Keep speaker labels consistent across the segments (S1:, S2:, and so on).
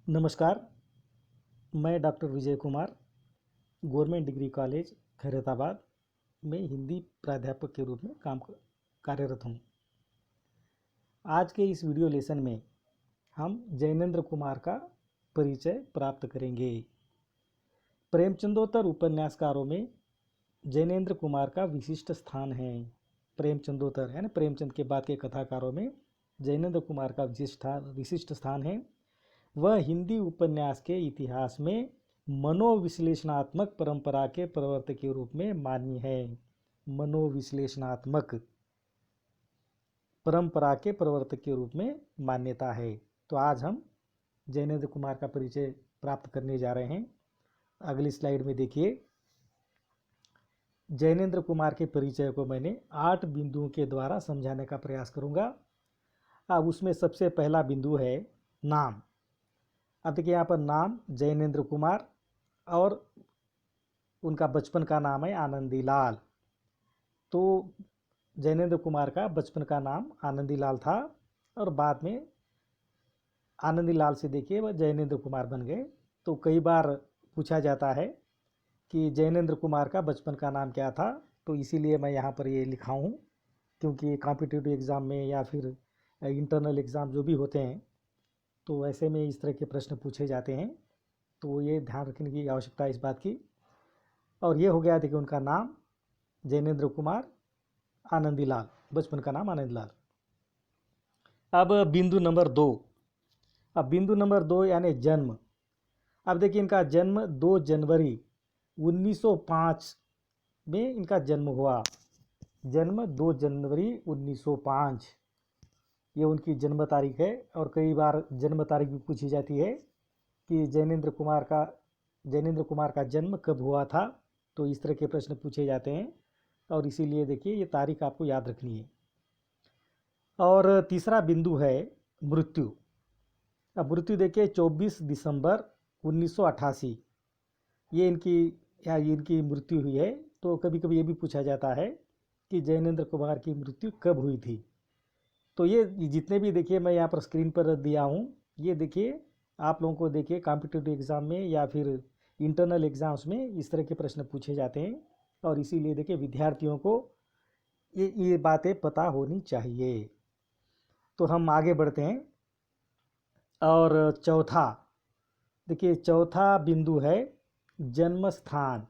S1: नमस्कार। मैं doctor Vijay Kumar government degree college Khairatabad में हिंदी प्राध्यापक के रूप में कार्यरत हूँ। आज के इस वीडियो लेसन में हम जैनेंद्र कुमार का परिचय प्राप्त करेंगे। प्रेमचंदोत्तर उपन्यासकारों में जैनेंद्र कुमार का विशिष्ट स्थान है। प्रेमचंदोत्तर है ना, प्रेमचंद के बाद के कथाकारों में जैनेंद्र कुमार का विशिष्ट स्थान है। वह हिंदी उपन्यास के इतिहास में मनोविश्लेषणात्मक परंपरा के प्रवर्तक के रूप में मान्य है। मनोविश्लेषणात्मक परंपरा के प्रवर्तक के रूप में मान्यता है। तो आज हम जैनेंद्र कुमार का परिचय प्राप्त करने जा रहे हैं। अगली स्लाइड में देखिए, जैनेंद्र कुमार के परिचय को मैंने 8 बिंदुओं के द्वारा समझाने का प्रयास करूंगा। अब उसमें सबसे पहला बिंदु है नाम। अब देखिए यहाँ पर नाम जैनेंद्र कुमार और उनका बचपन का नाम है आनंदीलाल। तो जैनेंद्र कुमार का बचपन का नाम आनंदीलाल था और बाद में आनंदीलाल से देखिए वह जैनेंद्र कुमार बन गए। तो कई बार पूछा जाता है कि जैनेंद्र कुमार का बचपन का नाम क्या था, तो इसीलिए मैं यहाँ पर ये लिखा हूँ, क्योंकि कॉम्पिटिटिव एग्ज़ाम में या फिर इंटरनल एग्ज़ाम जो भी होते हैं तो ऐसे में इस तरह के प्रश्न पूछे जाते हैं। तो ये ध्यान रखने की आवश्यकता है इस बात की। और ये हो गया देखिए उनका नाम जैनेंद्र कुमार आनंदीलाल, बचपन का नाम आनंदीलाल। अब बिंदु नंबर 2। अब बिंदु नंबर 2 यानी जन्म। अब देखिए इनका जन्म 2 जनवरी 1905 में इनका जन्म हुआ। जन्म 2 जनवरी 1905 ये उनकी जन्म तारीख है। और कई बार जन्म तारीख भी पूछी जाती है कि जैनेंद्र कुमार का जन्म कब हुआ था। तो इस तरह के प्रश्न पूछे जाते हैं और इसीलिए देखिए ये तारीख आपको याद रखनी है। और तीसरा बिंदु है मृत्यु। अब मृत्यु देखिए 24 दिसंबर 1988 ये इनकी मृत्यु हुई है। तो कभी कभी ये भी पूछा जाता है कि जैनेंद्र कुमार की मृत्यु कब हुई थी। तो ये जितने भी देखिए मैं यहाँ पर स्क्रीन पर दिया हूँ, ये देखिए आप लोगों को देखिए कॉम्पिटिटिव एग्ज़ाम में या फिर इंटरनल एग्ज़ाम्स में इस तरह के प्रश्न पूछे जाते हैं और इसीलिए देखिए विद्यार्थियों को ये बातें पता होनी चाहिए। तो हम आगे बढ़ते हैं। और चौथा बिंदु है जन्म स्थान।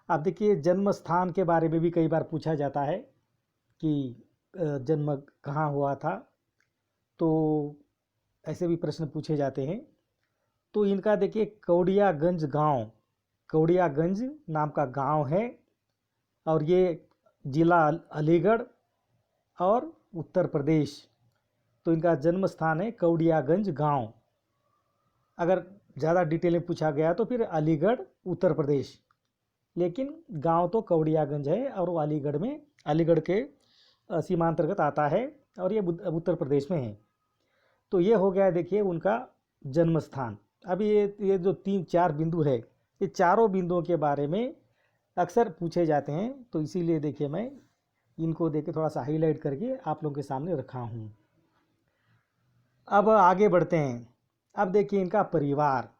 S1: अब देखिए जन्म स्थान के बारे में भी कई बार पूछा जाता है कि जन्म कहाँ हुआ था, तो ऐसे भी प्रश्न पूछे जाते हैं। तो इनका देखिए कौड़ियागंज नाम का गांव है और ये जिला अलीगढ़ और उत्तर प्रदेश। तो इनका जन्म स्थान है कौड़ियागंज गांव। अगर ज़्यादा डिटेल में पूछा गया तो फिर अलीगढ़ उत्तर प्रदेश, लेकिन गांव तो कौड़ियागंज है और वो अलीगढ़ के सीमांतर्गत आता है और ये उत्तर प्रदेश में है। तो ये हो गया देखिए उनका जन्म स्थान। अब ये जो 3-4 बिंदु है, ये चारों बिंदुओं के बारे में अक्सर पूछे जाते हैं। तो इसीलिए देखिए मैं इनको देखिए थोड़ा सा हाईलाइट करके आप लोगों के सामने रखा हूँ। अब आगे बढ़ते हैं। अब देखिए इनका परिवार।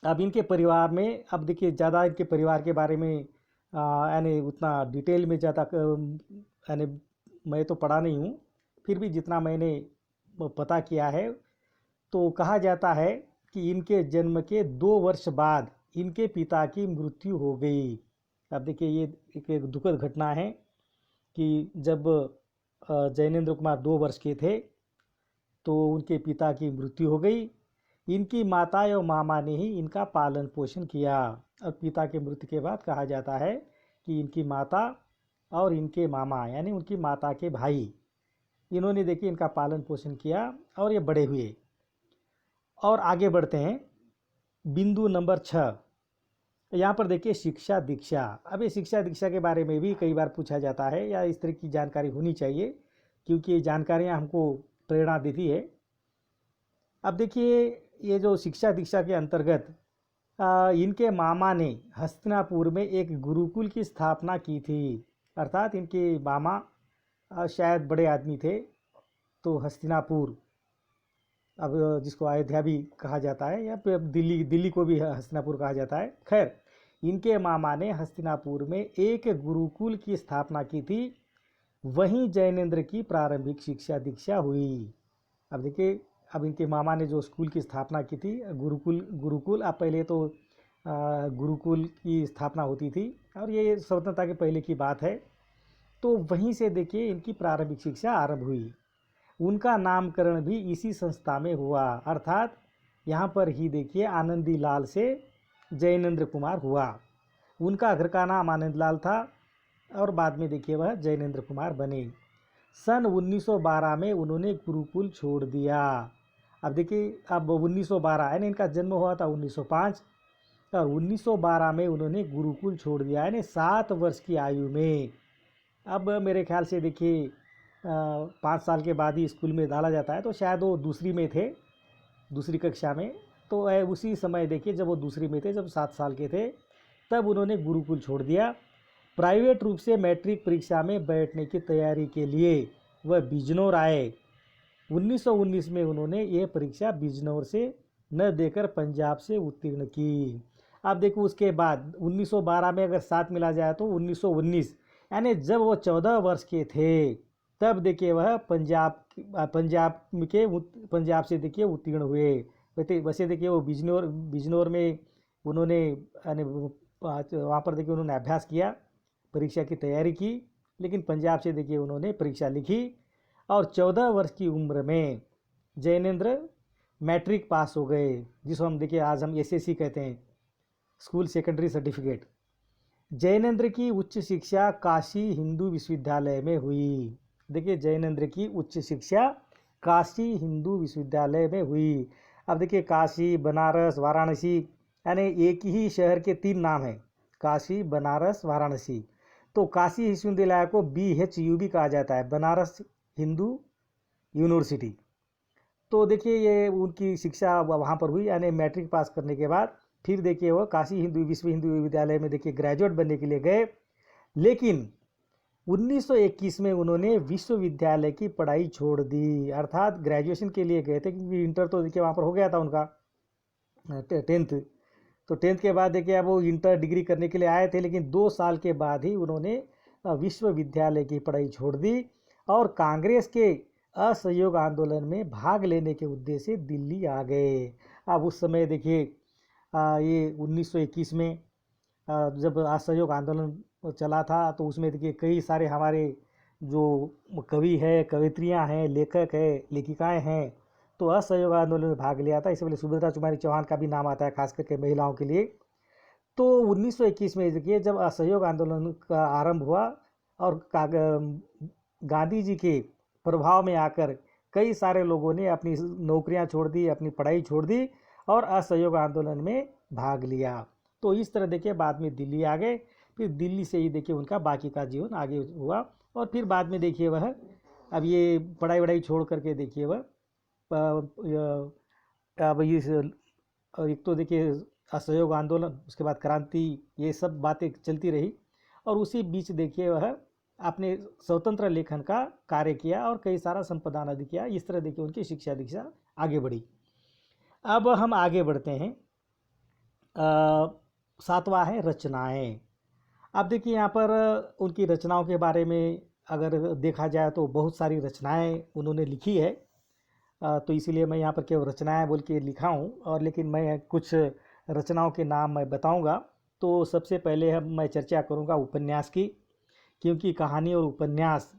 S1: अब इनके परिवार में, अब देखिए ज़्यादा इनके परिवार के बारे में यानी उतना डिटेल में ज़्यादा यानी मैं तो पढ़ा नहीं हूँ, फिर भी जितना मैंने पता किया है तो कहा जाता है कि इनके जन्म के 2 वर्ष बाद इनके पिता की मृत्यु हो गई। अब देखिए ये एक दुखद घटना है कि जब जैनेंद्र कुमार 2 वर्ष के थे तो उनके पिता की मृत्यु हो गई। इनकी माता और मामा ने ही इनका पालन पोषण किया। अब पिता की मृत्यु के बाद कहा जाता है कि इनकी माता और इनके मामा यानी उनकी माता के भाई, इन्होंने देखिए इनका पालन पोषण किया और ये बड़े हुए। और आगे बढ़ते हैं बिंदु नंबर 6। यहाँ पर देखिए शिक्षा दीक्षा। अब ये शिक्षा दीक्षा के बारे में भी कई बार पूछा जाता है या इस तरह की जानकारी होनी चाहिए, क्योंकि ये जानकारियाँ हमको प्रेरणा देती है। अब देखिए ये जो शिक्षा दीक्षा के अंतर्गत इनके मामा ने हस्तिनापुर में एक गुरुकुल की स्थापना की थी। अर्थात इनके मामा शायद बड़े आदमी थे। तो हस्तिनापुर अब जिसको अयोध्या भी कहा जाता है, या फिर दिल्ली दिल्ली को भी हस्तिनापुर कहा जाता है। खैर, इनके मामा ने हस्तिनापुर में एक गुरुकुल की स्थापना की थी, वहीं जैनेन्द्र की प्रारंभिक शिक्षा दीक्षा हुई। अब देखिए, अब इनके मामा ने जो स्कूल की स्थापना की थी, गुरुकुल गुरुकुल अब पहले तो गुरुकुल की स्थापना होती थी, और ये स्वतंत्रता के पहले की बात है। तो वहीं से देखिए इनकी प्रारंभिक शिक्षा आरंभ हुई। उनका नामकरण भी इसी संस्था में हुआ, अर्थात यहाँ पर ही देखिए आनंदी लाल से जैनेन्द्र कुमार हुआ। उनका घर का नाम आनंद लाल था, और बाद में देखिए वह जैनेन्द्र कुमार बने। सन 1912 में उन्होंने गुरुकुल छोड़ दिया। अब देखिए, अब 1912 यानी इनका जन्म हुआ था 1905, और 1912 में उन्होंने गुरुकुल छोड़ दिया, यानी 7 वर्ष की आयु में। अब मेरे ख्याल से देखिए 5 साल के बाद ही स्कूल में डाला जाता है, तो शायद वो दूसरी में थे, दूसरी कक्षा में। तो उसी समय देखिए जब वो दूसरी में थे, जब 7 साल के थे, तब उन्होंने गुरुकुल छोड़ दिया। प्राइवेट रूप से मैट्रिक परीक्षा में बैठने की तैयारी के लिए वह बिजनौर आए। 1919 में उन्होंने यह परीक्षा बिजनौर से न देकर पंजाब से उत्तीर्ण की। अब देखो उसके बाद 1912 में अगर 7 मिला जाए तो 1919, यानी जब वो 14 वर्ष के थे, तब देखिए वह पंजाब से देखिए उत्तीर्ण हुए। वैसे देखिए वो बिजनौर में उन्होंने यानी वहाँ पर देखिए उन्होंने अभ्यास किया, परीक्षा की तैयारी की, लेकिन पंजाब से देखिए उन्होंने परीक्षा लिखी, और 14 वर्ष की उम्र में जैनेन्द्र मैट्रिक पास हो गए, जिसको हम देखिए आज हम एसएससी कहते हैं, स्कूल सेकेंडरी सर्टिफिकेट। जैनेन्द्र की उच्च शिक्षा काशी हिंदू विश्वविद्यालय में हुई। देखिए जैनेन्द्र की उच्च शिक्षा काशी हिंदू विश्वविद्यालय में हुई। अब देखिए काशी, बनारस, वाराणसी, यानी एक ही शहर के 3 नाम हैं, काशी, बनारस, वाराणसी। तो काशी विश्वविद्यालय को BHU भी कहा जाता है, बनारस हिंदू यूनिवर्सिटी। तो देखिए ये उनकी शिक्षा वहाँ पर हुई, यानी मैट्रिक पास करने के बाद फिर देखिए वो काशी हिंदू विश्वविद्यालय में देखिए ग्रेजुएट बनने के लिए गए। लेकिन 1921 में उन्होंने विश्वविद्यालय की पढ़ाई छोड़ दी, अर्थात ग्रेजुएशन के लिए गए थे, क्योंकि इंटर तो देखिए वहाँ पर हो गया था उनका 10th। तो 10th के बाद देखिए अब वो इंटर डिग्री करने के लिए आए थे, लेकिन 2 साल के बाद ही उन्होंने विश्वविद्यालय की पढ़ाई छोड़ दी, और कांग्रेस के असहयोग आंदोलन में भाग लेने के उद्देश्य से दिल्ली आ गए। अब उस समय देखिए ये 1921 में जब असहयोग आंदोलन चला था, तो उसमें देखिए कई सारे हमारे जो कवि है, कवित्रियाँ हैं, लेखक है, लेखिकाएँ हैं, तो असहयोग आंदोलन में भाग लिया था। इस वजह सुभद्रा कुमारी चौहान का भी नाम आता है, खास करके महिलाओं के लिए। तो 1921 में देखिए जब असहयोग आंदोलन का आरंभ हुआ, और गांधी जी के प्रभाव में आकर कई सारे लोगों ने अपनी नौकरियां छोड़ दी, अपनी पढ़ाई छोड़ दी, और असहयोग आंदोलन में भाग लिया। तो इस तरह देखिए बाद में दिल्ली आ गए। फिर दिल्ली से ही देखिए उनका बाकी का जीवन आगे हुआ, और फिर बाद में देखिए वह अब ये पढ़ाई वढ़ाई छोड़ करके देखिए वह अब इस एक तो देखिए असहयोग आंदोलन, उसके बाद क्रांति, ये सब बातें चलती रही, और उसी बीच देखिए वह अपने स्वतंत्र लेखन का कार्य किया, और कई सारा संपादन आदि किया। इस तरह देखिए उनकी शिक्षा दीक्षा आगे बढ़ी। अब हम आगे बढ़ते हैं, 7वां है रचनाएं। अब देखिए यहाँ पर उनकी रचनाओं के बारे में अगर देखा जाए तो बहुत सारी रचनाएं उन्होंने लिखी है, तो इसीलिए मैं यहाँ पर केवल रचनाएं बोल के लिखा हूँ, और लेकिन मैं कुछ रचनाओं के नाम मैं बताऊँगा। तो सबसे पहले मैं चर्चा करूँगा उपन्यास की, क्योंकि कहानी और उपन्यास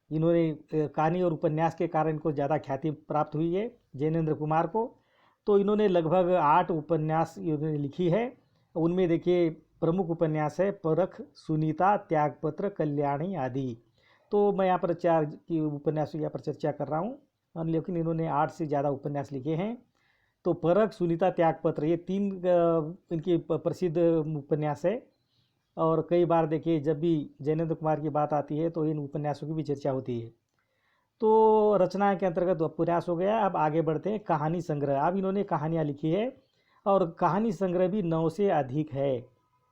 S1: कहानी और उपन्यास के कारण इनको ज़्यादा ख्याति प्राप्त हुई है जैनेन्द्र कुमार को। तो इन्होंने लगभग 8 उपन्यास इन्होंने लिखी है। उनमें देखिए प्रमुख उपन्यास है परख, सुनीता, त्यागपत्र, कल्याणी आदि। तो मैं यहाँ पर 4 की उपन्यासों यहाँ पर चर्चा कर रहा हूँ, लेकिन इन्होंने 8 से ज़्यादा उपन्यास लिखे हैं। तो परख, सुनीता, त्यागपत्र, ये 3 इनकी प्रसिद्ध उपन्यास है, और कई बार देखिए जब भी जैनेन्द्र कुमार की बात आती है तो इन उपन्यासों की भी चर्चा होती है। तो रचना के अंतर्गत उपन्यास हो गया। अब आगे बढ़ते हैं कहानी संग्रह। अब इन्होंने कहानियाँ लिखी है, और कहानी संग्रह भी 9 से अधिक है।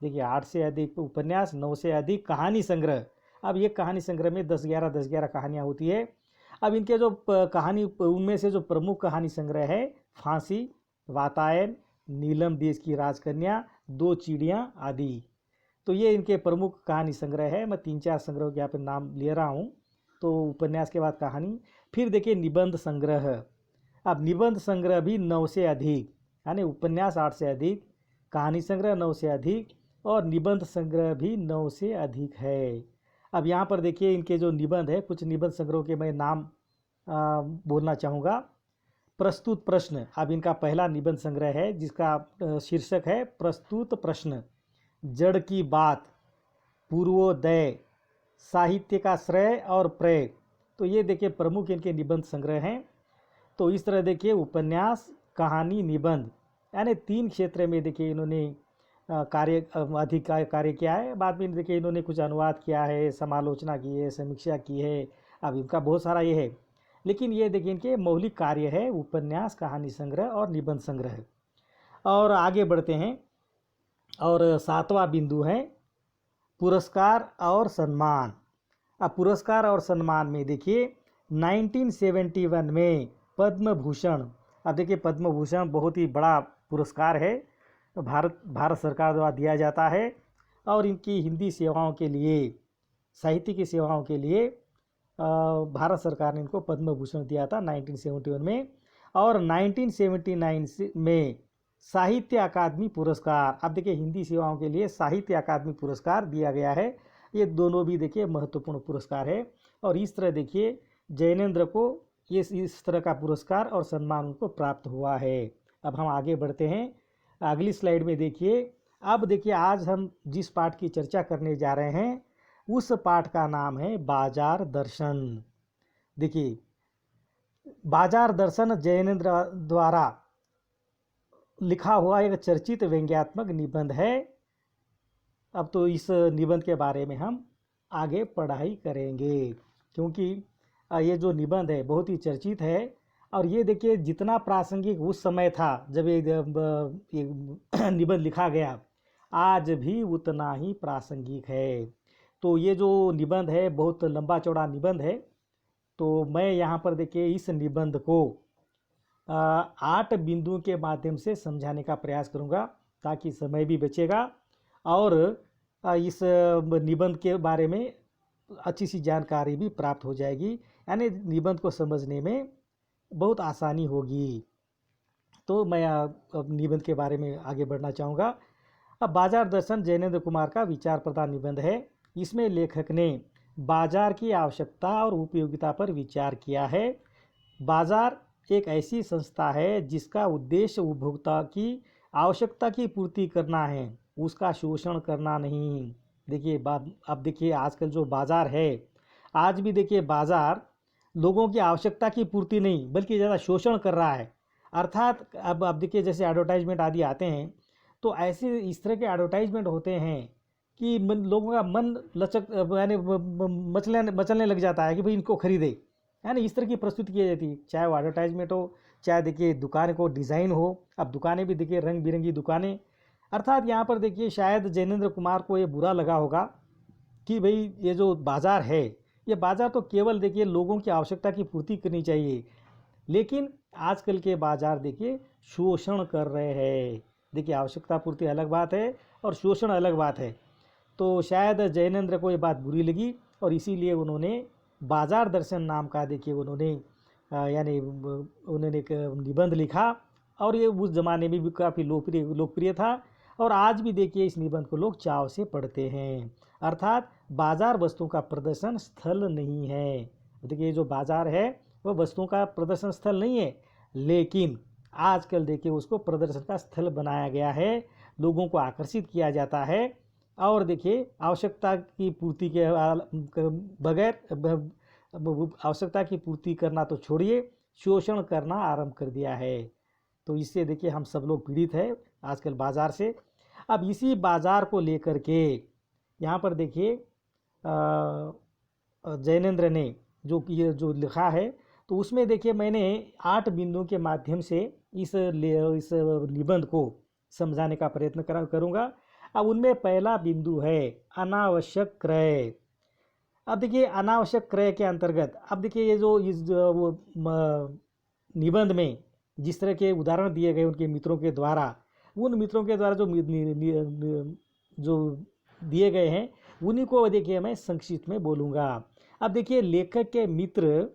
S1: देखिए 8 से अधिक उपन्यास, 9 से अधिक कहानी संग्रह। अब ये कहानी संग्रह में 10-11 कहानियाँ होती है। अब इनके जो कहानी, उनमें से जो प्रमुख कहानी संग्रह है फांसी, वातायन, नीलम देश की राजकन्या, दो चिड़ियाँ आदि। तो ये इनके प्रमुख कहानी संग्रह है। मैं 3-4 संग्रह के यहाँ पे नाम ले रहा हूँ। तो उपन्यास के बाद कहानी, फिर देखिए निबंध संग्रह। अब निबंध संग्रह भी 9 से अधिक, यानी उपन्यास 8 से अधिक, कहानी संग्रह 9 से अधिक और निबंध संग्रह भी 9 से अधिक है। अब यहाँ पर देखिए इनके जो निबंध है, कुछ निबंध संग्रह के मैं नाम बोलना चाहूँगा। प्रस्तुत प्रश्न, अब इनका पहला निबंध संग्रह है जिसका शीर्षक है प्रस्तुत प्रश्न। जड़ की बात, पूर्वोदय, साहित्य का श्रेय और प्रय। तो ये देखिए प्रमुख इनके निबंध संग्रह हैं। तो इस तरह देखिए उपन्यास, कहानी, निबंध, यानी 3 क्षेत्र में देखिए इन्होंने अधिक कार्य किया है। बाद में देखिए इन्होंने कुछ अनुवाद किया है, समालोचना की है, समीक्षा की है। अब इनका बहुत सारा ये है, लेकिन ये देखिए इनके मौलिक कार्य है उपन्यास, कहानी संग्रह और निबंध संग्रह। और आगे बढ़ते हैं। और 7वां बिंदु है पुरस्कार और सम्मान। अब पुरस्कार और सम्मान में देखिए 1971 में पद्म भूषण। अब देखिए पद्म भूषण बहुत ही बड़ा पुरस्कार है, भारत सरकार द्वारा दिया जाता है। और इनकी हिंदी सेवाओं के लिए, साहित्य की सेवाओं के लिए भारत सरकार ने इनको पद्म भूषण दिया था 1971 में। और 1979 में साहित्य अकादमी पुरस्कार। अब देखिए हिंदी सेवाओं के लिए साहित्य अकादमी पुरस्कार दिया गया है। ये दोनों भी देखिए महत्वपूर्ण पुरस्कार है। और इस तरह देखिए जैनेंद्र को ये इस तरह का पुरस्कार और सम्मान उनको प्राप्त हुआ है। अब हम आगे बढ़ते हैं। अगली स्लाइड में देखिए। अब देखिए आज हम जिस पाठ की चर्चा करने जा रहे हैं उस पाठ का नाम है बाजार दर्शन। देखिए बाजार दर्शन जैनेंद्र द्वारा लिखा हुआ एक चर्चित व्यंग्यात्मक निबंध है। अब तो इस निबंध के बारे में हम आगे पढ़ाई करेंगे, क्योंकि ये जो निबंध है बहुत ही चर्चित है। और ये देखिए जितना प्रासंगिक उस समय था जब ये निबंध लिखा गया, आज भी उतना ही प्रासंगिक है। तो ये जो निबंध है बहुत लंबा चौड़ा निबंध है। तो मैं यहाँ पर देखिए इस निबंध को 8 बिंदुओं के माध्यम से समझाने का प्रयास करूँगा, ताकि समय भी बचेगा और इस निबंध के बारे में अच्छी सी जानकारी भी प्राप्त हो जाएगी, यानी निबंध को समझने में बहुत आसानी होगी। तो मैं अब निबंध के बारे में आगे बढ़ना चाहूँगा। अब बाजार दर्शन जैनेंद्र कुमार का विचार प्रधान निबंध है। इसमें लेखक ने बाजार की आवश्यकता और उपयोगिता पर विचार किया है। बाजार एक ऐसी संस्था है जिसका उद्देश्य उपभोक्ता की आवश्यकता की पूर्ति करना है, उसका शोषण करना नहीं। देखिए अब देखिए आजकल जो बाज़ार है, आज भी देखिए बाज़ार लोगों की आवश्यकता की पूर्ति नहीं बल्कि ज़्यादा शोषण कर रहा है। अर्थात अब देखिए जैसे एडवर्टाइजमेंट आदि आते हैं, तो ऐसे इस तरह के एडवर्टाइजमेंट होते हैं कि लोगों का मन लचक यानी मचलने लग जाता है कि भाई इनको खरीदे, यानी इस तरह की प्रस्तुति की जाती है। चाहे वो एडवर्टाइजमेंट हो, चाहे देखिए दुकान को डिज़ाइन हो। अब दुकानें भी देखिए रंग बिरंगी दुकानें। अर्थात यहाँ पर देखिए शायद जैनेंद्र कुमार को ये बुरा लगा होगा कि भाई ये जो बाज़ार है, ये बाज़ार तो केवल देखिए लोगों की आवश्यकता की पूर्ति करनी चाहिए, लेकिन आजकल के बाज़ार देखिए शोषण कर रहे हैं। देखिए आवश्यकता पूर्ति अलग बात है और शोषण अलग बात है। तो शायद जैनेंद्र को ये बात बुरी लगी और इसीलिए उन्होंने बाजार दर्शन नाम का देखिए उन्होंने एक निबंध लिखा। और ये उस ज़माने में भी काफ़ी लोकप्रिय था और आज भी देखिए इस निबंध को लोग चाव से पढ़ते हैं। अर्थात बाजार वस्तुओं का प्रदर्शन स्थल नहीं है। देखिए जो बाजार है वह वस्तुओं का प्रदर्शन स्थल नहीं है, लेकिन आजकल देखिए उसको प्रदर्शन का स्थल बनाया गया है, लोगों को आकर्षित किया जाता है। और देखिए आवश्यकता की पूर्ति के बगैर आवश्यकता की पूर्ति करना तो छोड़िए, शोषण करना आरंभ कर दिया है। तो इससे देखिए हम सब लोग पीड़ित हैं आजकल बाज़ार से। अब इसी बाज़ार को लेकर के यहाँ पर देखिए जैनेंद्र ने जो लिखा है, तो उसमें देखिए मैंने 8 बिंदुओं के माध्यम से इस निबंध को समझाने का प्रयत्न करूँगा। अब उनमें पहला बिंदु है अनावश्यक क्रय। अब देखिए अनावश्यक क्रय के अंतर्गत, अब देखिए ये जो इस वो निबंध में जिस तरह के उदाहरण दिए गए उनके मित्रों के द्वारा, उन मित्रों के द्वारा जो दिए गए हैं उन्हीं को देखिए मैं संक्षिप्त में बोलूँगा। अब देखिए लेखक के मित्र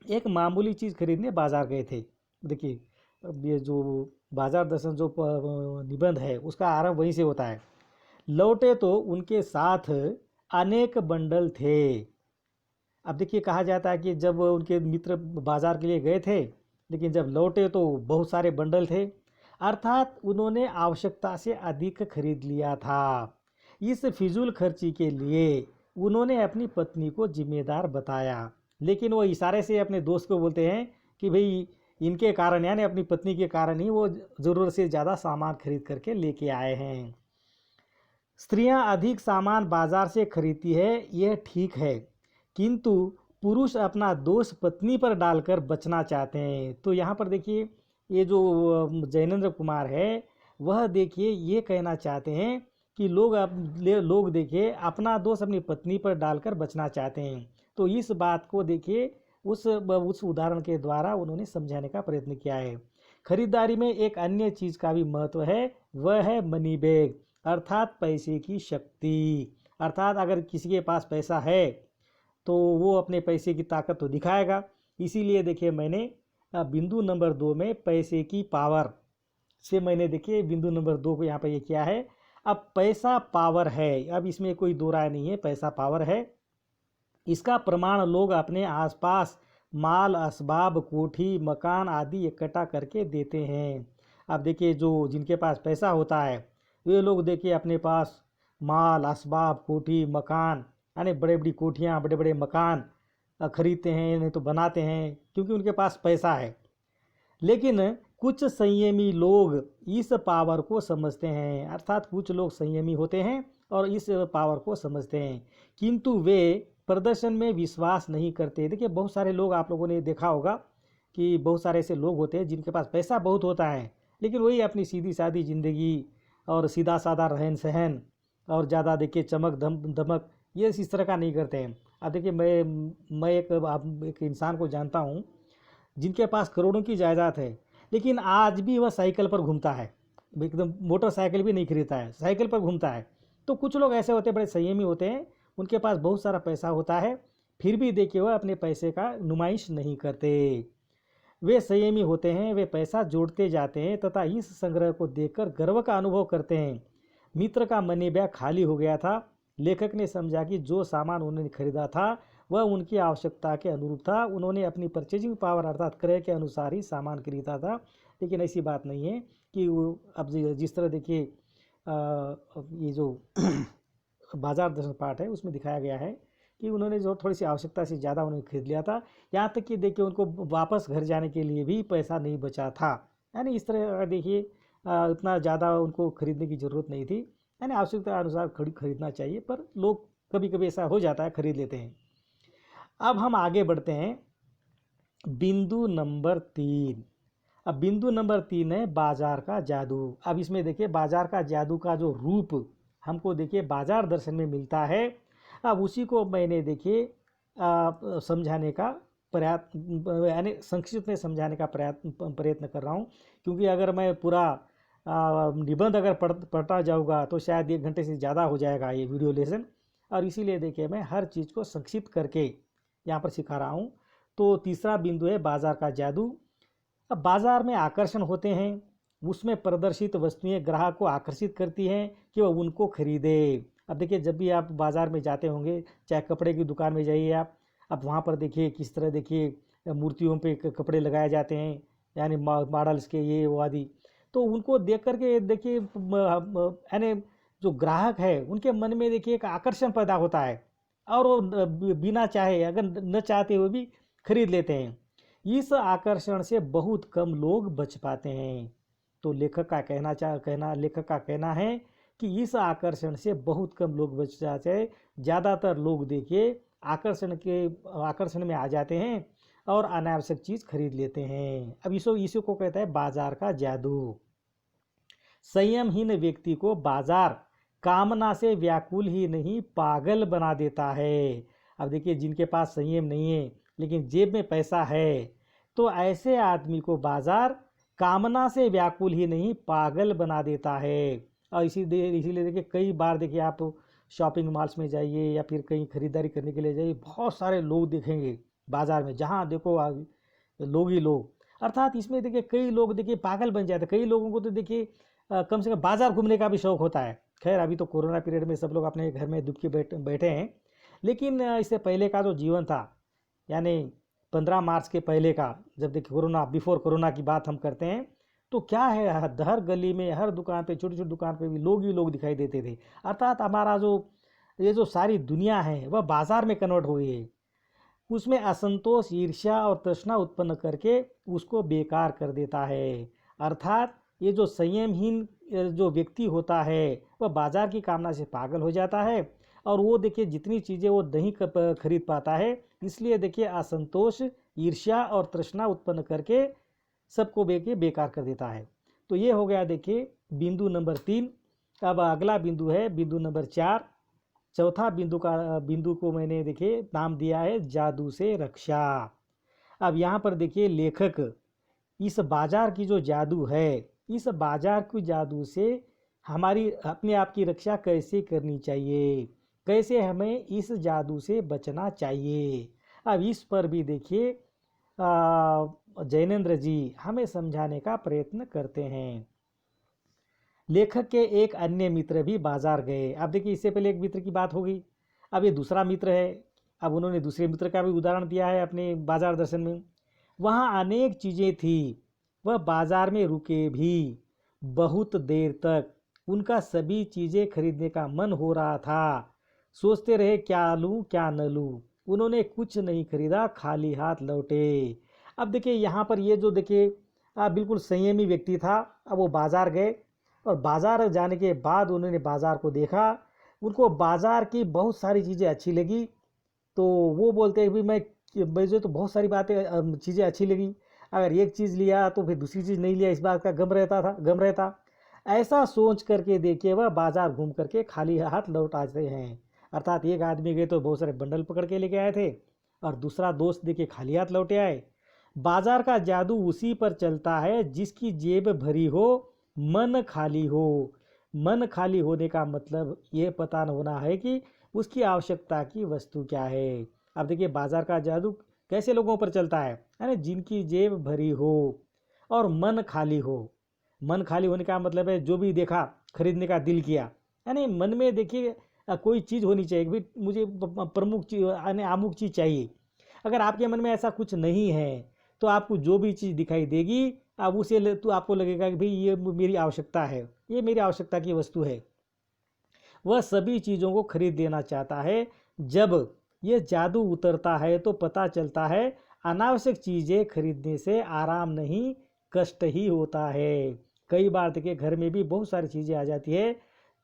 S1: एक मामूली चीज़ खरीदने बाजार गए थे। देखिए अब ये जो बाजार दर्शन जो निबंध है उसका आरंभ वहीं से होता है। लौटे तो उनके साथ अनेक बंडल थे। अब देखिए कहा जाता है कि जब उनके मित्र बाजार के लिए गए थे लेकिन जब लौटे तो बहुत सारे बंडल थे, अर्थात उन्होंने आवश्यकता से अधिक खरीद लिया था। इस फिजूल खर्ची के लिए उन्होंने अपनी पत्नी को जिम्मेदार बताया, लेकिन वो इशारे से अपने दोस्त को बोलते हैं कि भाई इनके कारण यानी अपनी पत्नी के कारण ही वो ज़रूरत से ज़्यादा सामान खरीद करके लेके आए हैं। स्त्रियां अधिक सामान बाजार से खरीदती है यह ठीक है, किंतु पुरुष अपना दोष पत्नी पर डालकर बचना चाहते हैं। तो यहाँ पर देखिए ये जो जैनेंद्र कुमार है वह देखिए ये कहना चाहते हैं कि लोग देखिए अपना दोष अपनी पत्नी पर डालकर बचना चाहते हैं। तो इस बात को देखिए उस उदाहरण के द्वारा उन्होंने समझाने का प्रयत्न किया है। खरीदारी में एक अन्य चीज़ का भी महत्व है, वह है मनी बैग, अर्थात पैसे की शक्ति। अर्थात अगर किसी के पास पैसा है तो वो अपने पैसे की ताकत तो दिखाएगा। इसीलिए देखिए मैंने बिंदु नंबर 2 में पैसे की पावर से मैंने देखिए बिंदु नंबर 2 को यहाँ पर ये किया है। अब पैसा पावर है, अब इसमें कोई दो राय नहीं है, पैसा पावर है। इसका प्रमाण लोग अपने आसपास माल असबाब कोठी मकान आदि इकट्ठा करके देते हैं। अब देखिए जो जिनके पास पैसा होता है वे लोग देखिए अपने पास माल असबाब कोठी मकान यानी बड़े बड़ी कोठियाँ बड़े बड़े मकान खरीदते हैं, नहीं तो बनाते हैं, क्योंकि उनके पास पैसा है। लेकिन कुछ संयमी लोग इस पावर को समझते हैं, अर्थात कुछ लोग संयमी होते हैं और इस पावर को समझते हैं, किंतु वे प्रदर्शन में विश्वास नहीं करते। देखिए बहुत सारे लोग आप लोगों ने देखा होगा कि बहुत सारे ऐसे लोग होते हैं जिनके पास पैसा बहुत होता है, लेकिन वही अपनी सीधी सादी ज़िंदगी और सीधा साधा रहन सहन और ज़्यादा देखिए चमक धमक ये इस तरह का नहीं करते हैं। अब देखिए मैं एक इंसान को जानता हूँ जिनके पास करोड़ों की जायदाद है, लेकिन आज भी वह साइकिल पर घूमता है, एकदम मोटरसाइकिल भी नहीं खरीदता है, साइकिल पर घूमता है। तो कुछ लोग ऐसे होते हैं बड़े संयमी होते हैं, उनके पास बहुत सारा पैसा होता है, फिर भी देखिए वह अपने पैसे का नुमाइश नहीं करते। वे संयमी होते हैं, वे पैसा जोड़ते जाते हैं तथा इस संग्रह को देखकर गर्व का अनुभव करते हैं। मित्र का मनी बैग खाली हो गया था। लेखक ने समझा कि जो सामान उन्होंने खरीदा था वह उनकी आवश्यकता के अनुरूप था। उन्होंने अपनी परचेजिंग पावर अर्थात क्रय के अनुसार ही सामान खरीदा था। लेकिन ऐसी बात नहीं है कि वो अब जिस तरह देखिए ये जो बाजार दर्शन पाठ है उसमें दिखाया गया है कि उन्होंने जो थोड़ी सी आवश्यकता से ज़्यादा उन्होंने खरीद लिया था, यहाँ तक कि देखिए उनको वापस घर जाने के लिए भी पैसा नहीं बचा था। यानी इस तरह देखिए इतना ज़्यादा उनको खरीदने की ज़रूरत नहीं थी, यानी आवश्यकता अनुसार खरीदना चाहिए, पर लोग कभी कभी ऐसा हो जाता है खरीद लेते हैं। अब हम आगे बढ़ते हैं बिंदु नंबर 3। अब बिंदु नंबर 3 है बाजार का जादू। अब इसमें देखिए बाजार का जादू का जो रूप हमको देखिए बाजार दर्शन में मिलता है, अब उसी को मैंने देखिए समझाने का प्रयत्न यानी संक्षिप्त में समझाने का प्रयत्न कर रहा हूँ, क्योंकि अगर मैं पूरा निबंध अगर पढ़ता जाऊँगा तो शायद 1 घंटे से ज़्यादा हो जाएगा ये वीडियो लेसन, और इसीलिए देखिए मैं हर चीज़ को संक्षिप्त करके यहाँ पर सिखा रहा हूँ। तो तीसरा बिंदु है बाजार का जादू। अब बाजार में आकर्षण होते हैं, उसमें प्रदर्शित वस्तुएं ग्राहक को आकर्षित करती हैं कि वह उनको खरीदे। अब देखिए जब भी आप बाज़ार में जाते होंगे, चाहे कपड़े की दुकान में जाइए आप, अब वहाँ पर देखिए किस तरह देखिए मूर्तियों पे कपड़े लगाए जाते हैं, यानी मॉडल्स के ये वो आदि। तो उनको देख करके देखिए यानी जो ग्राहक है उनके मन में देखिए एक आकर्षण पैदा होता है और वो बिना चाहे अगर न चाहते हुए भी खरीद लेते हैं। इस आकर्षण से बहुत कम लोग बच पाते हैं। तो लेखक का कहना है कि इस आकर्षण से बहुत कम लोग बच जाते हैं। ज़्यादातर लोग देखिए आकर्षण में आ जाते हैं और अनावश्यक चीज़ खरीद लेते हैं। अब इसी को कहता है बाजार का जादू। संयमहीन व्यक्ति को बाजार कामना से व्याकुल ही नहीं पागल बना देता है। अब देखिए जिनके पास संयम नहीं है लेकिन जेब में पैसा है, तो ऐसे आदमी को बाजार कामना से व्याकुल ही नहीं पागल बना देता है। और इसीलिए देखिए कई बार देखिए आप शॉपिंग मॉल्स में जाइए या फिर कहीं खरीदारी करने के लिए जाइए, बहुत सारे लोग देखेंगे बाजार में, जहाँ देखो लोग ही लोग। अर्थात इसमें देखिए कई लोग देखिए पागल बन जाते हैं। कई लोगों को तो देखिए कम से कम बाजार घूमने का भी शौक होता है। खैर अभी तो कोरोना पीरियड में सब लोग अपने घर में दुबके बैठे हैं, लेकिन इससे पहले का जो जीवन था, यानी 15 मार्च के पहले का, जब देखिए कोरोना, बिफोर कोरोना की बात हम करते हैं, तो क्या है हर गली में, हर दुकान पे, छोटी छोटी दुकान पे भी लोग ही लोग दिखाई देते थे। अर्थात हमारा जो ये जो सारी दुनिया है वह बाजार में कन्वर्ट हो गई है। उसमें असंतोष, ईर्ष्या और तृष्णा उत्पन्न करके उसको बेकार कर देता है। अर्थात ये जो संयमहीन जो व्यक्ति होता है वह बाजार की कामना से पागल हो जाता है, और वो देखिए जितनी चीज़ें वो नहीं खरीद पाता है, इसलिए देखिए असंतोष, ईर्ष्या और तृष्णा उत्पन्न करके सबको बेकार कर देता है। तो ये हो गया देखिए बिंदु नंबर 3। अब अगला बिंदु है बिंदु नंबर 4। चौथा बिंदु को मैंने देखिए नाम दिया है जादू से रक्षा। अब यहाँ पर देखिए लेखक इस बाजार की जो जादू है, इस बाजार की जादू से हमारी अपने आप की रक्षा कैसे करनी चाहिए, कैसे हमें इस जादू से बचना चाहिए, अब इस पर भी देखिए जैनेंद्र जी हमें समझाने का प्रयत्न करते हैं। लेखक के एक अन्य मित्र भी बाजार गए। अब देखिए इससे पहले एक मित्र की बात होगी, अब ये दूसरा मित्र है। अब उन्होंने दूसरे मित्र का भी उदाहरण दिया है अपने बाजार दर्शन में। वहाँ अनेक चीज़ें थी, वह बाजार में रुके भी बहुत देर तक। उनका सभी चीज़ें खरीदने का मन हो रहा था, सोचते रहे क्या लूँ क्या न लूँ। उन्होंने कुछ नहीं खरीदा, खाली हाथ लौटे। अब देखिए यहाँ पर ये जो देखिए बिल्कुल संयमी व्यक्ति था, अब वो बाजार गए और बाजार जाने के बाद उन्होंने बाजार को देखा, उनको बाजार की बहुत सारी चीज़ें अच्छी लगी। तो वो बोलते हैं भी मुझे तो बहुत सारी बातें चीज़ें अच्छी लगी, अगर एक चीज़ लिया तो फिर दूसरी चीज़ नहीं लिया, इस बात का गम रहता। ऐसा सोच करके देखिए वह बाजार घूम करके खाली हाथ लौट आते हैं। अर्थात एक आदमी गए तो बहुत सारे बंडल पकड़ के लेके आए थे, और दूसरा दोस्त देखिए खाली हाथ लौटे आए। बाजार का जादू उसी पर चलता है जिसकी जेब भरी हो, मन खाली हो। मन खाली होने का मतलब ये पता होना है कि उसकी आवश्यकता की वस्तु क्या है। अब देखिए बाजार का जादू कैसे लोगों पर चलता है, यानी जिनकी जेब भरी हो और मन खाली हो। मन खाली होने का मतलब है जो भी देखा खरीदने का दिल किया, यानी मन में देखिए कोई चीज़ होनी चाहिए कि मुझे प्रमुख चीज़ यानी अमुक चीज़ चाहिए। अगर आपके मन में ऐसा कुछ नहीं है तो आपको जो भी चीज़ दिखाई देगी अब उसे तो आपको लगेगा कि भाई ये मेरी आवश्यकता है, ये मेरी आवश्यकता की वस्तु है। वह सभी चीज़ों को खरीद लेना चाहता है। जब ये जादू उतरता है तो पता चलता है अनावश्यक चीज़ें खरीदने से आराम नहीं, कष्ट ही होता है। कई बार देखिए घर में भी बहुत सारी चीज़ें आ जाती है,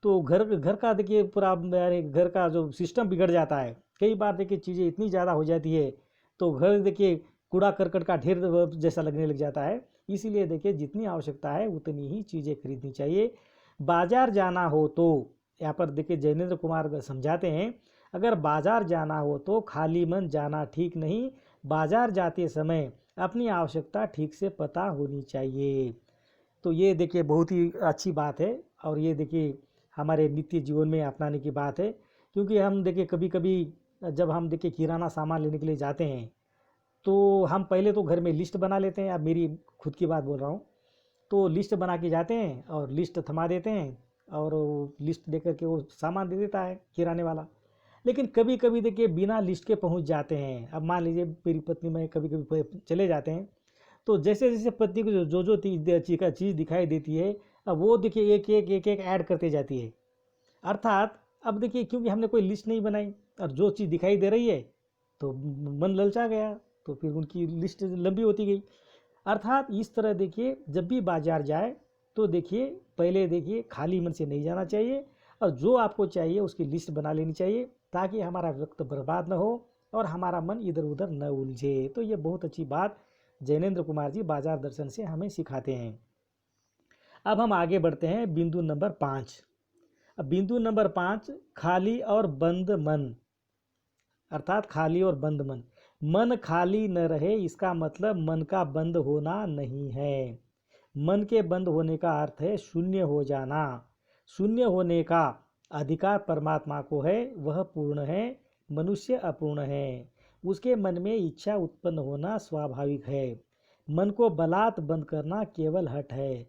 S1: तो घर का देखिए पूरा घर का जो सिस्टम बिगड़ जाता है। कई बार देखिए चीज़ें इतनी ज़्यादा हो जाती है तो घर देखिए कूड़ा करकट का ढेर जैसा लगने लग जाता है। इसीलिए देखिए जितनी आवश्यकता है उतनी ही चीज़ें खरीदनी चाहिए। बाजार जाना हो तो यहाँ पर देखिए जैनेंद्र कुमार समझाते हैं, अगर बाजार जाना हो तो खाली मन जाना ठीक नहीं, बाजार जाते समय अपनी आवश्यकता ठीक से पता होनी चाहिए। तो ये देखिए बहुत ही अच्छी बात है, और ये देखिए हमारे नित्य जीवन में अपनाने की बात है। क्योंकि हम देखिए कभी कभी जब हम देखिए किराना सामान लेने के लिए जाते हैं तो हम पहले तो घर में लिस्ट बना लेते हैं। अब मेरी खुद की बात बोल रहा हूँ, तो लिस्ट बना के जाते हैं और लिस्ट थमा देते हैं, और लिस्ट दे करके वो सामान दे देता है किराने वाला। लेकिन कभी कभी देखिए बिना लिस्ट के पहुंच जाते हैं। अब मान लीजिए मेरी पत्नी मैं कभी कभी चले जाते हैं, तो जैसे जैसे पत्नी को जो चीज़ दिखाई देती है, अब वो देखिए एक ऐड करते जाती है। अर्थात अब देखिए क्योंकि हमने कोई लिस्ट नहीं बनाई और जो चीज़ दिखाई दे रही है तो मन ललचा गया, तो फिर उनकी लिस्ट लंबी होती गई। अर्थात इस तरह देखिए जब भी बाजार जाए तो देखिए पहले देखिए खाली मन से नहीं जाना चाहिए, और जो आपको चाहिए उसकी लिस्ट बना लेनी चाहिए, ताकि हमारा वक्त बर्बाद न हो और हमारा मन इधर उधर न उलझे। तो ये बहुत अच्छी बात जैनेंद्र कुमार जी बाजार दर्शन से हमें सिखाते हैं। अब हम आगे बढ़ते हैं बिंदु नंबर 5। अब बिंदु नंबर 5, खाली और बंद मन। अर्थात खाली और बंद मन। मन खाली न रहे इसका मतलब मन का बंद होना नहीं है। मन के बंद होने का अर्थ है शून्य हो जाना। शून्य होने का अधिकार परमात्मा को है, वह पूर्ण है, मनुष्य अपूर्ण है। उसके मन में इच्छा उत्पन्न होना स्वाभाविक है। मन को बलात् बंद करना केवल हठ है।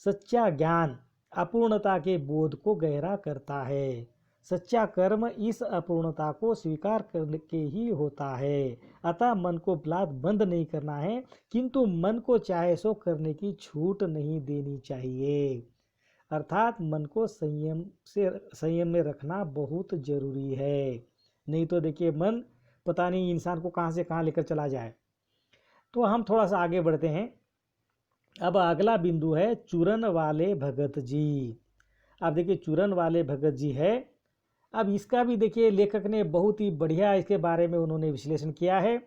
S1: सच्चा ज्ञान अपूर्णता के बोध को गहरा करता है। सच्चा कर्म इस अपूर्णता को स्वीकार करके ही होता है। अतः मन को बलात् बंद नहीं करना है, किंतु मन को चाहे सो करने की छूट नहीं देनी चाहिए। अर्थात मन को संयम में रखना बहुत जरूरी है। नहीं तो देखिए मन पता नहीं इंसान को कहाँ से कहाँ लेकर चला जाए। तो हम थोड़ा सा आगे बढ़ते हैं। अब अगला बिंदु है चूरन वाले भगत जी। अब देखिए चूरन वाले भगत जी है। अब इसका भी देखिए लेखक ने बहुत ही बढ़िया इसके बारे में उन्होंने विश्लेषण किया है।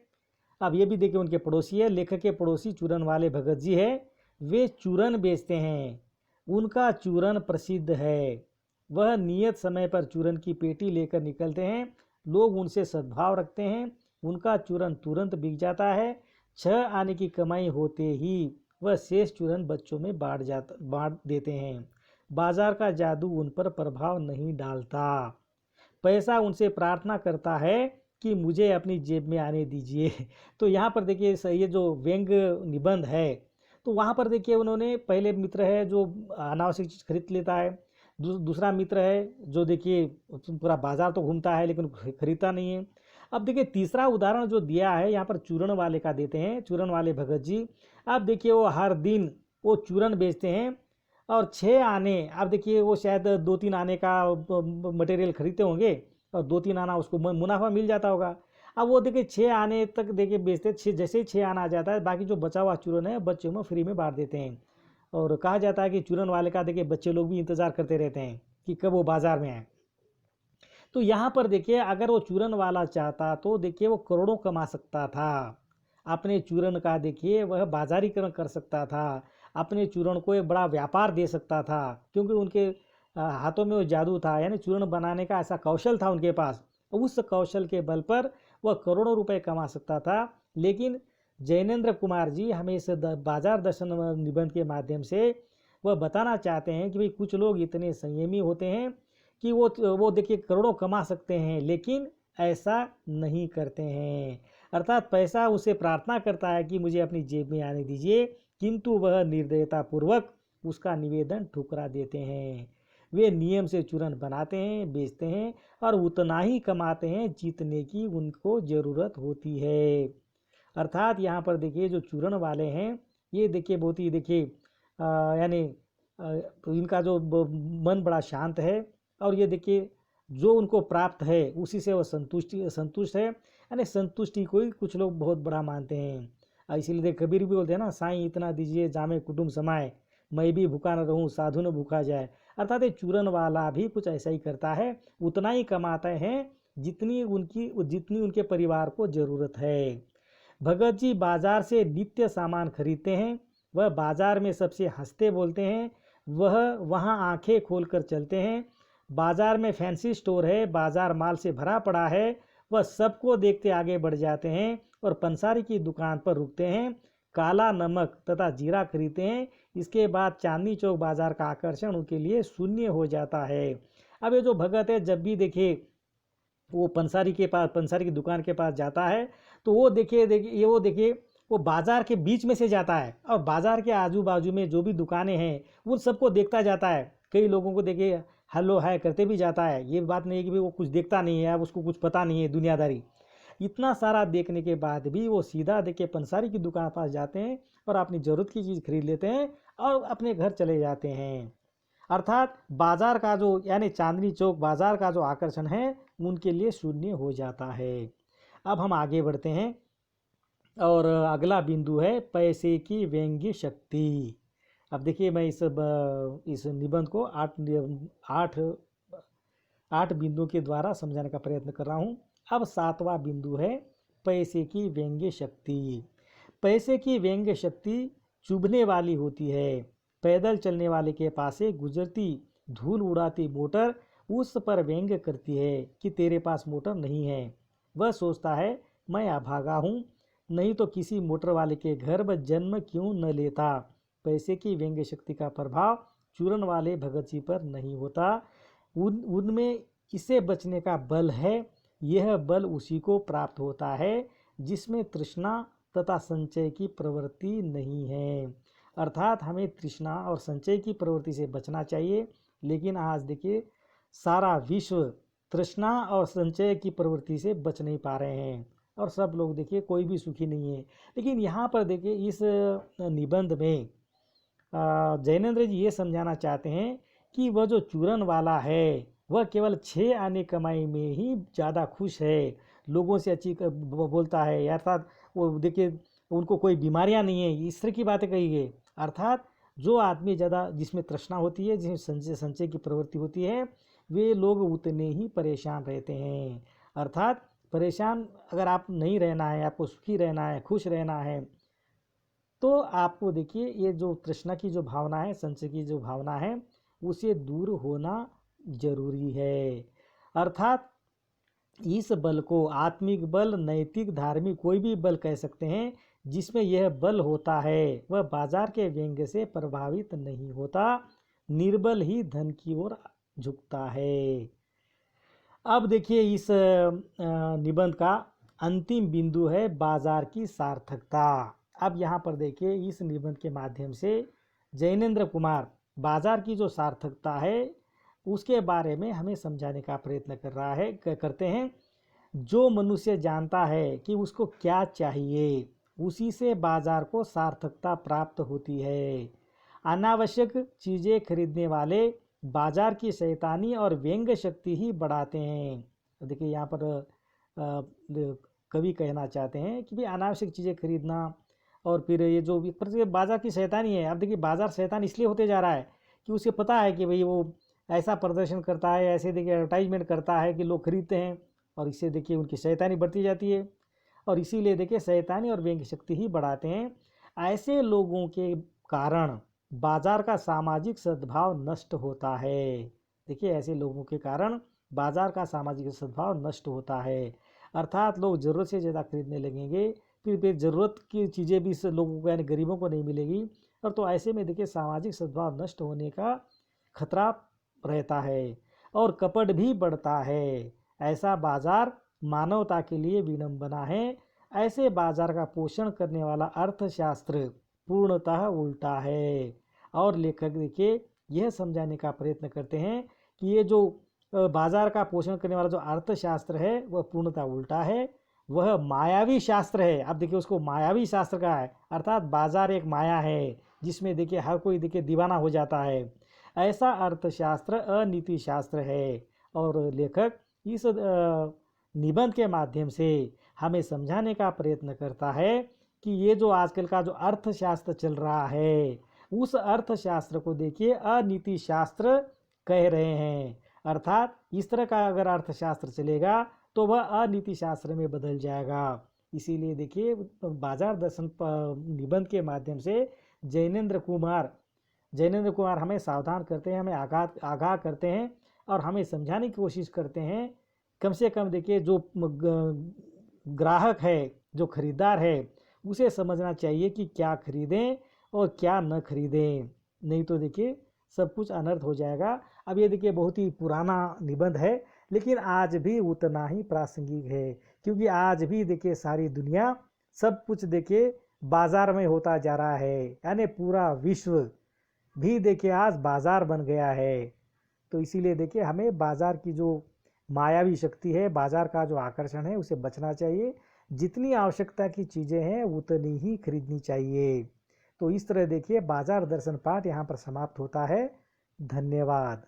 S1: अब ये भी देखिए उनके पड़ोसी है, लेखक के पड़ोसी चूरन वाले भगत जी है। वे चूरन बेचते हैं। उनका चूरन प्रसिद्ध है। वह नियत समय पर चूरन की पेटी लेकर निकलते हैं। लोग उनसे सद्भाव रखते हैं। उनका चूरन तुरंत बिक जाता है। 6 आने की कमाई होते ही वह शेष चूरन बच्चों में बांट देते हैं। बाजार का जादू उन पर प्रभाव नहीं डालता। पैसा उनसे प्रार्थना करता है कि मुझे अपनी जेब में आने दीजिए। तो यहाँ पर देखिए ये जो व्यंग निबंध है, तो वहाँ पर देखिए उन्होंने पहले मित्र है जो अनावश्यक चीज़ खरीद लेता है। दूसरा मित्र है जो देखिए पूरा बाजार तो घूमता है लेकिन खरीदता नहीं है। अब देखिए तीसरा उदाहरण जो दिया है यहाँ पर चूरन वाले का देते हैं, चूरन वाले भगत जी। अब देखिए वो हर दिन वो चूरन बेचते हैं और 6 आने, अब देखिए वो शायद 2-3 आने का मटेरियल खरीदते होंगे और 2-3 आना उसको मुनाफा मिल जाता होगा। अब वो देखिए 6 आने तक देखिए बेचते, जैसे ही 6 आना आ जाता है बाकी जो बचा हुआ चूरन है बच्चों में फ्री में बांट देते हैं। और कहा जाता है कि चूरन वाले का देखिए बच्चे लोग भी इंतज़ार करते रहते हैं कि कब वो बाज़ार में आए। तो यहाँ पर देखिए अगर वो चूरन वाला चाहता तो देखिए वो करोड़ों कमा सकता था। अपने चूरन का देखिए वह बाजारीकरण कर सकता था। अपने चूरन को एक बड़ा व्यापार दे सकता था, क्योंकि उनके हाथों में वो जादू था, यानी चूरन बनाने का ऐसा कौशल था उनके पास। उस कौशल के बल पर वह करोड़ों रुपए कमा सकता था। लेकिन जैनेंद्र कुमार जी हमें इस बाजार दर्शन निबंध के माध्यम से वह बताना चाहते हैं कि भाई कुछ लोग इतने संयमी होते हैं कि वो देखिए करोड़ों कमा सकते हैं लेकिन ऐसा नहीं करते हैं। अर्थात पैसा उसे प्रार्थना करता है कि मुझे अपनी जेब में आने दीजिए, किंतु वह निर्दयतापूर्वक उसका निवेदन ठुकरा देते हैं। वे नियम से चूरन बनाते हैं, बेचते हैं और उतना ही कमाते हैं जितने की उनको ज़रूरत होती है। अर्थात यहाँ पर देखिए जो चूरन वाले हैं ये देखिए बहुत ही देखिए यानी इनका जो मन बड़ा शांत है और ये देखिए जो उनको प्राप्त है उसी से वह संतुष्ट है। यानी संतुष्टि को ही कुछ लोग बहुत बड़ा मानते हैं। इसीलिए देख कबीर भी बोलते हैं ना, साईं इतना दीजिए जामे कुटुंब समाए, मैं भी भूखा न रहूं साधु न भूखा जाए। अर्थात ये चूरन वाला भी कुछ ऐसा ही करता है, उतना ही कमाते हैं जितनी उनके परिवार को ज़रूरत है। भगत जी बाजार से नित्य सामान खरीदते हैं। वह बाजार में सबसे हंसते बोलते हैं। वह वहाँ आंखें खोलकर चलते हैं। बाजार में फैंसी स्टोर है, बाजार माल से भरा पड़ा है। वह सबको देखते आगे बढ़ जाते हैं और पंसारी की दुकान पर रुकते हैं। काला नमक तथा जीरा खरीदते हैं। इसके बाद चांदनी चौक बाजार का आकर्षण उनके लिए शून्य हो जाता है। अब ये जो भगत है जब भी देखिए वो पंसारी की दुकान के पास जाता है तो वो देखिए वो बाजार के बीच में से जाता है और बाजार के आजू बाजू में जो भी दुकानें हैं उन सबको देखता जाता है। कई लोगों को देखिए हेलो हाय करते भी जाता है। ये बात नहीं है कि वो कुछ देखता नहीं है, अब उसको कुछ पता नहीं है दुनियादारी। इतना सारा देखने के बाद भी वो सीधा देखिए पंसारी की दुकान पास जाते हैं और अपनी ज़रूरत की चीज़ खरीद लेते हैं और अपने घर चले जाते हैं। अर्थात बाजार का जो यानी चांदनी चौक बाजार का जो आकर्षण है उनके लिए शून्य हो जाता है। अब हम आगे बढ़ते हैं और अगला बिंदु है पैसे की व्यंग्य शक्ति। अब देखिए मैं इस निबंध को आठ बिंदुओं के द्वारा समझाने का प्रयत्न कर रहा हूँ। अब 7वां बिंदु है पैसे की व्यंग्य शक्ति। पैसे की व्यंग्य शक्ति चुभने वाली होती है। पैदल चलने वाले के पास से गुजरती धूल उड़ाती मोटर उस पर व्यंग्य करती है कि तेरे पास मोटर नहीं है। वह सोचता है मैं अभागा हूँ, नहीं तो किसी मोटर वाले के घर वह जन्म क्यों न लेता। पैसे की व्यंग्य शक्ति का प्रभाव चूरन वाले भगत जी पर नहीं होता। उनमें इससे बचने का बल है। यह बल उसी को प्राप्त होता है जिसमें तृष्णा तथा संचय की प्रवृत्ति नहीं है। अर्थात हमें तृष्णा और संचय की प्रवृत्ति से बचना चाहिए। लेकिन आज देखिए सारा विश्व तृष्णा और संचय की प्रवृत्ति से बच नहीं पा रहे हैं और सब लोग देखिए कोई भी सुखी नहीं है। लेकिन यहाँ पर देखिए इस निबंध में जैनेंद्र जी ये समझाना चाहते हैं कि वह जो चूरन वाला है वह केवल 6 आने कमाई में ही ज़्यादा खुश है, लोगों से अच्छी बोलता है, अर्थात वो देखिए उनको कोई बीमारियां नहीं है, इस तरह की बातें कही गई। अर्थात जो आदमी ज़्यादा जिसमें तृष्णा होती है, जिसमें संचय की प्रवृत्ति होती है, वे लोग उतने ही परेशान रहते हैं। अर्थात परेशान अगर आप नहीं रहना है, आपको सुखी रहना है, खुश रहना है, तो आपको देखिए ये जो तृष्णा की जो भावना है, संचय की जो भावना है, उसे दूर होना जरूरी है। अर्थात इस बल को आत्मिक बल, नैतिक, धार्मिक कोई भी बल कह सकते हैं, जिसमें यह बल होता है वह बाजार के व्यंग्य से प्रभावित नहीं होता, निर्बल ही धन की ओर झुकता है। अब देखिए इस निबंध का अंतिम बिंदु है बाजार की सार्थकता। अब यहाँ पर देखिए इस निबंध के माध्यम से जैनेंद्र कुमार बाजार की जो सार्थकता है उसके बारे में हमें समझाने का प्रयत्न करते हैं। जो मनुष्य जानता है कि उसको क्या चाहिए, उसी से बाजार को सार्थकता प्राप्त होती है। अनावश्यक चीज़ें खरीदने वाले बाजार की शैतानी और व्यंग्य शक्ति ही बढ़ाते हैं। देखिए यहाँ पर कवि कहना चाहते हैं कि भाई अनावश्यक चीज़ें खरीदना और फिर ये जो बाजार की शैतानी है। अब देखिए बाजार शैतान इसलिए होते जा रहा है कि उसे पता है कि भाई वो ऐसा प्रदर्शन करता है, ऐसे देखिए एडवर्टाइजमेंट करता है कि लोग खरीदते हैं, और इससे देखिए उनकी शैतानी बढ़ती जाती है, और इसीलिए देखिए शैतानी और व्यंग्य शक्ति ही बढ़ाते हैं। ऐसे लोगों के कारण बाजार का सामाजिक सद्भाव नष्ट होता है। देखिए ऐसे लोगों के कारण बाजार का सामाजिक सद्भाव नष्ट होता है। अर्थात लोग ज़रूरत से ज़्यादा खरीदने लगेंगे, फिर ज़रूरत की चीज़ें भी इस लोगों को यानी गरीबों को नहीं मिलेगी, और तो ऐसे में देखिए सामाजिक सद्भाव नष्ट होने का खतरा रहता है और कपट भी बढ़ता है। ऐसा बाजार मानवता के लिए विडंबना है। ऐसे बाजार का पोषण करने वाला अर्थशास्त्र पूर्णतः उल्टा है। और लेखक देखिए यह समझाने का प्रयत्न करते हैं कि ये जो बाजार का पोषण करने वाला जो अर्थशास्त्र है वह पूर्णतः उल्टा है, वह मायावी शास्त्र है। अब देखिए उसको मायावी शास्त्र का है, अर्थात बाजार एक माया है जिसमें देखिए हर कोई देखिए दीवाना हो जाता है। ऐसा अर्थशास्त्र अनीति शास्त्र है। और लेखक इस निबंध के माध्यम से हमें समझाने का प्रयत्न करता है कि ये जो आजकल का जो अर्थशास्त्र चल रहा है, उस अर्थशास्त्र को देखिए अनीति शास्त्र कह रहे हैं। अर्थात इस तरह का अगर अर्थशास्त्र चलेगा तो वह अनीति शास्त्र में बदल जाएगा। इसीलिए देखिए बाजार दर्शन निबंध के माध्यम से जैनेंद्र कुमार हमें सावधान करते हैं, हमें आगाह करते हैं और हमें समझाने की कोशिश करते हैं। कम से कम देखिए जो ग्राहक है, जो खरीदार है, उसे समझना चाहिए कि क्या खरीदें और क्या न खरीदें, नहीं तो देखिए सब कुछ अनर्थ हो जाएगा। अब ये देखिए बहुत ही पुराना निबंध है, लेकिन आज भी उतना ही प्रासंगिक है, क्योंकि आज भी देखिए सारी दुनिया सब कुछ देखिए बाजार में होता जा रहा है, यानी पूरा विश्व भी देखिए आज बाजार बन गया है। तो इसीलिए देखिए हमें बाजार की जो मायावी शक्ति है, बाजार का जो आकर्षण है, उसे बचना चाहिए। जितनी आवश्यकता की चीज़ें हैं उतनी ही खरीदनी चाहिए। तो इस तरह देखिए बाजार दर्शन पाठ यहाँ पर समाप्त होता है। धन्यवाद।